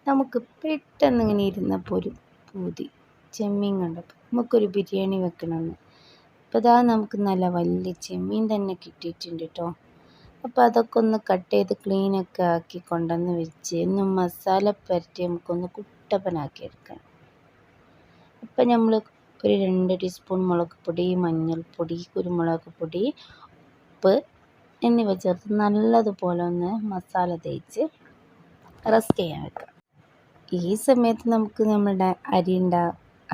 നമുക്ക് പെട്ടെന്ന് ഇങ്ങനെ ഇരുന്നപ്പോൾ ഒരു പൂതി ചെമ്മീൻ കണ്ടപ്പോൾ നമുക്കൊരു ബിരിയാണി വെക്കണമെന്ന്. അപ്പോൾ ഇതാ നമുക്ക് നല്ല വലിയ ചെമ്മീൻ തന്നെ കിട്ടിയിട്ടുണ്ട് കേട്ടോ. അപ്പോൾ അതൊക്കെ ഒന്ന് കട്ട് ചെയ്ത് ക്ലീനൊക്കെ ആക്കി കൊണ്ടുവന്ന് വെച്ച് ഒന്ന് മസാല പുരട്ടി നമുക്കൊന്ന് കുട്ടപ്പനാക്കി എടുക്കാം. അപ്പം നമ്മൾ ഒരു 2 ടീസ്പൂൺ മുളക് പൊടി, മഞ്ഞൾപ്പൊടി, കുരുമുളക് പൊടി, ഉപ്പ് എന്നിവ ചേർത്ത് നല്ലതുപോലെ ഒന്ന് മസാല തേച്ച് റെസ്റ്റ് ചെയ്യാൻ വെക്കാം. ഈ സമയത്ത് നമുക്ക് നമ്മുടെ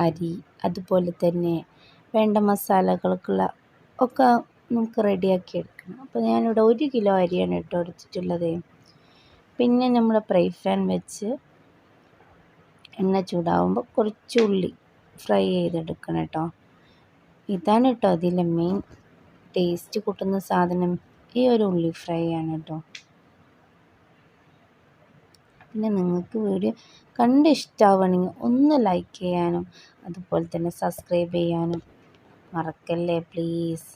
അരി അതുപോലെ തന്നെ വേണ്ട മസാലകൾക്കുള്ള ഒക്കെ നമുക്ക് റെഡിയാക്കി എടുക്കണം. അപ്പോൾ ഞാനിവിടെ 1 കിലോ അരിയാണ് എടുത്തിട്ടുള്ളത്. പിന്നെ നമ്മൾ ഫ്രൈ പാൻ വെച്ച് എണ്ണ ചൂടാവുമ്പോൾ കുറച്ച് ഉള്ളി ഫ്രൈ ചെയ്തെടുക്കണം കേട്ടോ. ഇതാണ് കേട്ടോ അതിലെ മെയിൻ ടേസ്റ്റ് കൂട്ടുന്ന സാധനം, ഈ ഒരു ഉള്ളി ഫ്രൈ ആണ് കേട്ടോ. പിന്നെ നിങ്ങൾക്ക് വീഡിയോ കണ്ട് ഇഷ്ടമാവുകയാണെങ്കിൽ ഒന്ന് ലൈക്ക് ചെയ്യാനും അതുപോലെ തന്നെ സബ്സ്ക്രൈബ് ചെയ്യാനും മറക്കല്ലേ പ്ലീസ്.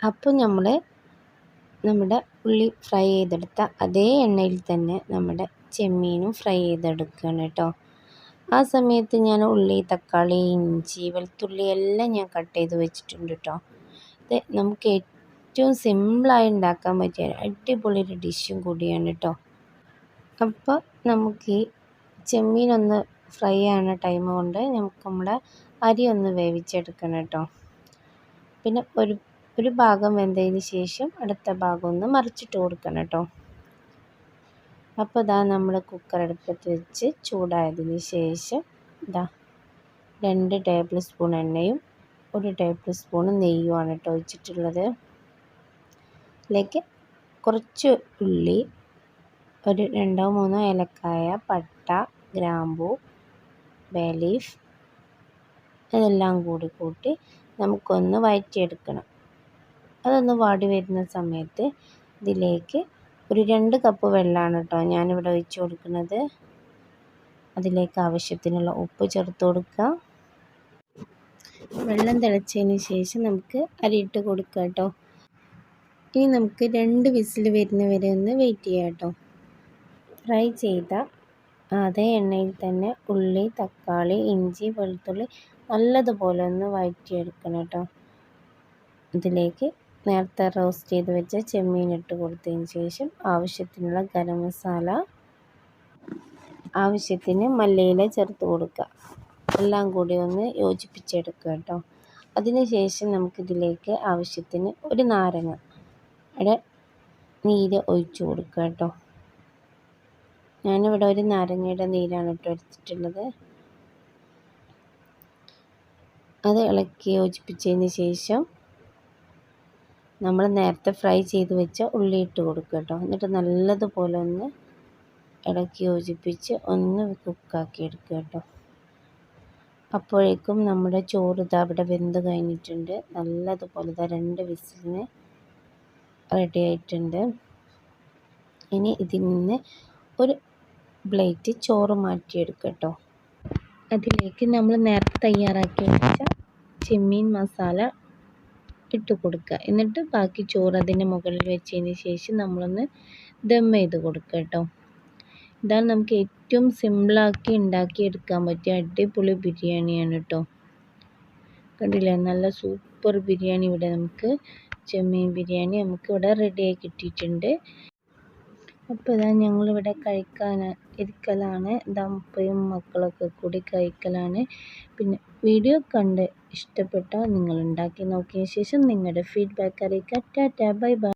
അപ്പോൾ നമ്മുടെ ഉള്ളി ഫ്രൈ ചെയ്തെടുത്ത അതേ എണ്ണയിൽ തന്നെ നമ്മുടെ ചെമ്മീനും ഫ്രൈ ചെയ്തെടുക്കുകയാണ് കേട്ടോ. ആ സമയത്ത് ഞാൻ ഉള്ളി, തക്കാളി, ഇഞ്ചി, വെളുത്തുള്ളി എല്ലാം ഞാൻ കട്ട് ചെയ്ത് വെച്ചിട്ടുണ്ട് കേട്ടോ. ഇത് നമുക്ക് ഏറ്റവും സിമ്പിളായി ഉണ്ടാക്കാൻ പറ്റിയ അടിപൊളി ഒരു ഡിഷും കൂടിയാണ് കേട്ടോ. അപ്പോൾ നമുക്ക് ഈ ചെമ്മീനൊന്ന് ഫ്രൈ ആവുന്ന ടൈം കൊണ്ട് നമുക്ക് നമ്മുടെ അരി ഒന്ന് വേവിച്ചെടുക്കണം കേട്ടോ. പിന്നെ ഒരു ഭാഗം വെന്തതിന് ശേഷം അടുത്ത ഭാഗം ഒന്ന് മറിച്ചിട്ട് കൊടുക്കണം കേട്ടോ. അപ്പോൾ ഇതാ നമ്മൾ കുക്കർ അടുപ്പത്ത് വെച്ച് ചൂടായതിന് ശേഷം 2 ടേബിൾ സ്പൂൺ എണ്ണയും 1 ടേബിൾ സ്പൂൺ നെയ്യുമാണ് കേട്ടോ ഒഴിച്ചിട്ടുള്ളത്. ഇതിലേക്ക് കുറച്ച് ഉള്ളി, ഒരു 2-3 ഏലക്കായ, പട്ട, ഗ്രാമ്പൂ, ബേ ലീഫ് ഇതെല്ലാം കൂട്ടി നമുക്കൊന്ന് വഴറ്റിയെടുക്കണം. അതൊന്ന് വാടി വരുന്ന സമയത്ത് ഇതിലേക്ക് ഒരു 2 കപ്പ് വെള്ളമാണ് കേട്ടോ ഞാനിവിടെ ഒഴിച്ച് കൊടുക്കുന്നത്. അതിലേക്ക് ആവശ്യത്തിനുള്ള ഉപ്പ് ചേർത്ത് കൊടുക്കുക. വെള്ളം തിളച്ചതിന് ശേഷം നമുക്ക് അരിയിട്ട് കൊടുക്കുക കേട്ടോ. ഇനി നമുക്ക് 2 വിസിൽ വരുന്നവരെ ഒന്ന് വെയിറ്റ് ചെയ്യാം കേട്ടോ. ഫ്രൈ ചെയ്ത അതേ എണ്ണയിൽ തന്നെ ഉള്ളി, തക്കാളി, ഇഞ്ചി, വെളുത്തുള്ളി നല്ലതുപോലെ ഒന്ന് വഴറ്റിയെടുക്കണം കേട്ടോ. ഇതിലേക്ക് നേരത്തെ റോസ്റ്റ് ചെയ്ത് വെച്ച ചെമ്മീൻ ഇട്ട് കൊടുത്തതിന് ശേഷം ആവശ്യത്തിനുള്ള ഗരം മസാല, ആവശ്യത്തിന് മല്ലിയില ചേർത്ത് കൊടുക്കുക. എല്ലാം കൂടി ഒന്ന് യോജിപ്പിച്ചെടുക്കുക കേട്ടോ. അതിന് ശേഷം നമുക്കിതിലേക്ക് ആവശ്യത്തിന് ഒരു നാരങ്ങയുടെ നീര് ഒഴിച്ച് കൊടുക്കുക കേട്ടോ. ഞാനിവിടെ ഒരു നാരങ്ങയുടെ നീരാണ് കേട്ടോ എടുത്തിട്ടുള്ളത്. അത് ഇളക്കി യോജിപ്പിച്ചതിന് ശേഷം നമ്മൾ നേരത്തെ ഫ്രൈ ചെയ്ത് വെച്ച ഉള്ളി ഇട്ട് കൊടുക്കുക കേട്ടോ. എന്നിട്ട് നല്ലതുപോലെ ഒന്ന് ഇളക്കി യോജിപ്പിച്ച് ഒന്ന് കുക്കാക്കി എടുക്കുക കേട്ടോ. അപ്പോഴേക്കും നമ്മുടെ ചോറ് അവിടെ വെന്ത് കഴിഞ്ഞിട്ടുണ്ട്. നല്ലതുപോലെ 2 വിസിലിന് റെഡി ആയിട്ടുണ്ട്. ഇനി ഇതിൽ നിന്ന് ഒരു പ്ലേറ്റ് ചോറ് മാറ്റിയെടുക്കുക കേട്ടോ. അതിലേക്ക് നമ്മൾ നേരത്തെ തയ്യാറാക്കി വെച്ച ചെമ്മീൻ മസാല ഇട്ട് കൊടുക്കുക. എന്നിട്ട് ബാക്കി ചോറ് അതിൻ്റെ മുകളിൽ വെച്ചതിന് ശേഷം നമ്മളൊന്ന് ദം ചെയ്ത് കൊടുക്കുക കേട്ടോ. ഇതാണ് നമുക്ക് ഏറ്റവും സിമ്പിളാക്കി ഉണ്ടാക്കിയെടുക്കാൻ പറ്റിയ അടിപൊളി ബിരിയാണിയാണ് കേട്ടോ. കണ്ടില്ലേ, നല്ല സൂപ്പർ ബിരിയാണി ഇവിടെ നമുക്ക് ചെമ്മീൻ ബിരിയാണി ഇവിടെ റെഡിയായി കിട്ടിയിട്ടുണ്ട്. അപ്പോൾ ഇതാ ഞങ്ങളിവിടെ ഇരിക്കലാണ്. ഉപ്പയും മക്കളൊക്കെ കൂടി കഴിക്കലാണ്. പിന്നെ വീഡിയോ കണ്ട് ഇഷ്ടപ്പെട്ടാൽ നിങ്ങൾ ഉണ്ടാക്കി നോക്കിയ ശേഷം നിങ്ങളുടെ ഫീഡ്ബാക്ക് അറിയിക്കുക. Tata, bye bye.